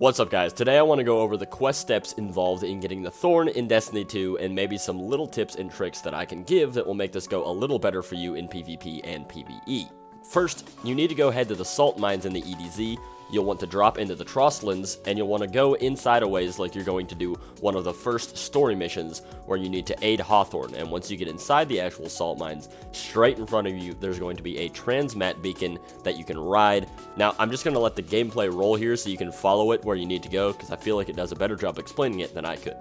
What's up guys, today I want to go over the quest steps involved in getting the Thorn in Destiny 2 and maybe some little tips and tricks that I can give that will make this go a little better for you in PvP and PvE. First, you need to go head to the salt mines in the EDZ, you'll want to drop into the Trosslands, and you'll want to go inside a ways like you're going to do one of the first story missions where you need to aid Hawthorne, and once you get inside the actual salt mines, straight in front of you there's going to be a transmat beacon that you can ride. Now I'm just going to let the gameplay roll here so you can follow it where you need to go, because I feel like it does a better job explaining it than I could.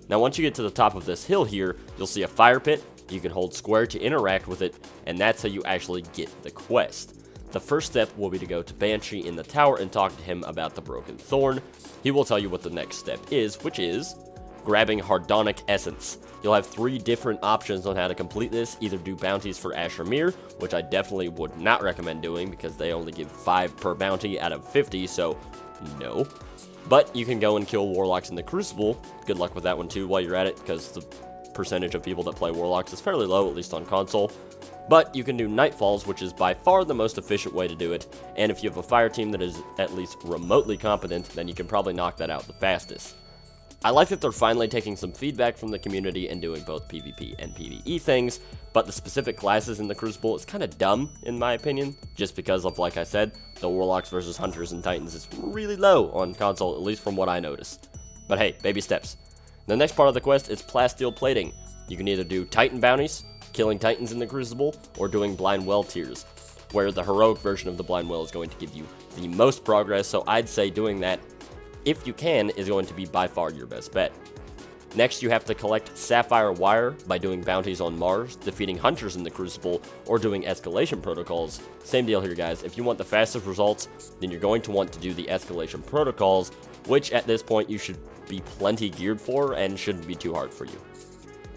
Now once you get to the top of this hill here, you'll see a fire pit. You can hold square to interact with it, and that's how you actually get the quest. The first step will be to go to Banshee in the tower and talk to him about the broken Thorn. He will tell you what the next step is, which is grabbing Hadronic Essence. You'll have 3 different options on how to complete this. Either do bounties for Asher, which I definitely would not recommend doing because they only give 5 per bounty out of 50, so no. But you can go and kill Warlocks in the Crucible. Good luck with that one too while you're at it, because the percentage of people that play Warlocks is fairly low, at least on console. But you can do Nightfalls, which is by far the most efficient way to do it, and if you have a fire team that is at least remotely competent, then you can probably knock that out the fastest. I like that they're finally taking some feedback from the community and doing both PvP and PvE things, but the specific classes in the Crucible is kind of dumb, in my opinion, just because of, like I said, the Warlocks versus Hunters and Titans is really low on console, at least from what I noticed. But hey, baby steps. The next part of the quest is Plasteel Plating. You can either do Titan bounties, killing Titans in the Crucible, or doing Blind Well tiers, where the heroic version of the Blind Well is going to give you the most progress, so I'd say doing that, if you can, is going to be by far your best bet. Next, you have to collect Sapphire Wire by doing bounties on Mars, defeating Hunters in the Crucible, or doing Escalation Protocols. Same deal here, guys. If you want the fastest results, then you're going to want to do the Escalation Protocols, which at this point you should be plenty geared for and shouldn't be too hard for you.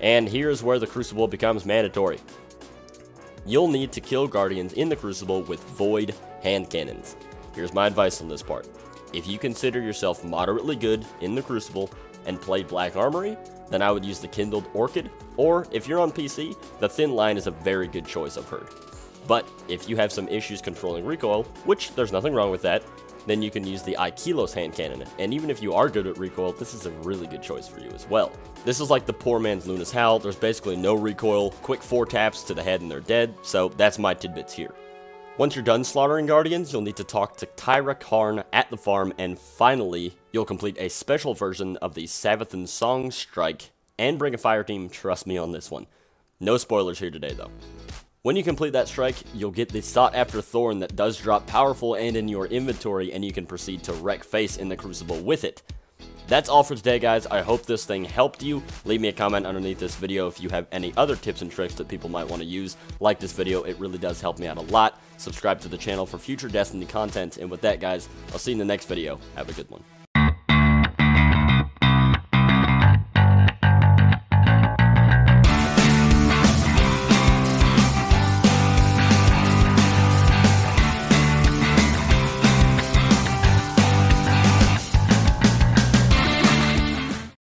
And here's where the Crucible becomes mandatory. You'll need to kill Guardians in the Crucible with Void hand cannons. Here's my advice on this part. If you consider yourself moderately good in the Crucible and play Black Armory, then I would use the Kindled Orchid, or if you're on PC, the Thin Line is a very good choice, I've heard. But if you have some issues controlling recoil, which there's nothing wrong with that, then you can use the Ikilos hand cannon, and even if you are good at recoil, this is a really good choice for you as well. This is like the poor man's Luna's Howl. There's basically no recoil, quick 4 taps to the head and they're dead, so that's my tidbits here. Once you're done slaughtering Guardians, you'll need to talk to Tyra Karn at the farm, and finally, you'll complete a special version of the Savathun Song Strike, and bring a fire team, trust me on this one. No spoilers here today though. When you complete that strike, you'll get the sought after Thorn that does drop powerful and in your inventory, and you can proceed to wreck face in the Crucible with it. That's all for today, guys. I hope this thing helped you. Leave me a comment underneath this video if you have any other tips and tricks that people might want to use. Like this video, it really does help me out a lot. Subscribe to the channel for future Destiny content, and with that, guys, I'll see you in the next video. Have a good one.